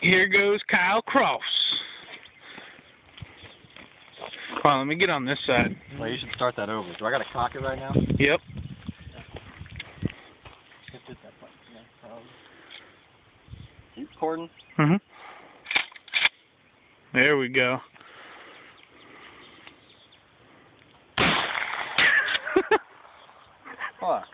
Here goes Kyle Cross. Hold on, let me get on this side. Well, you should start that over. Do I got to cock it right now? Yep. Keep recording. There we go. Fuck.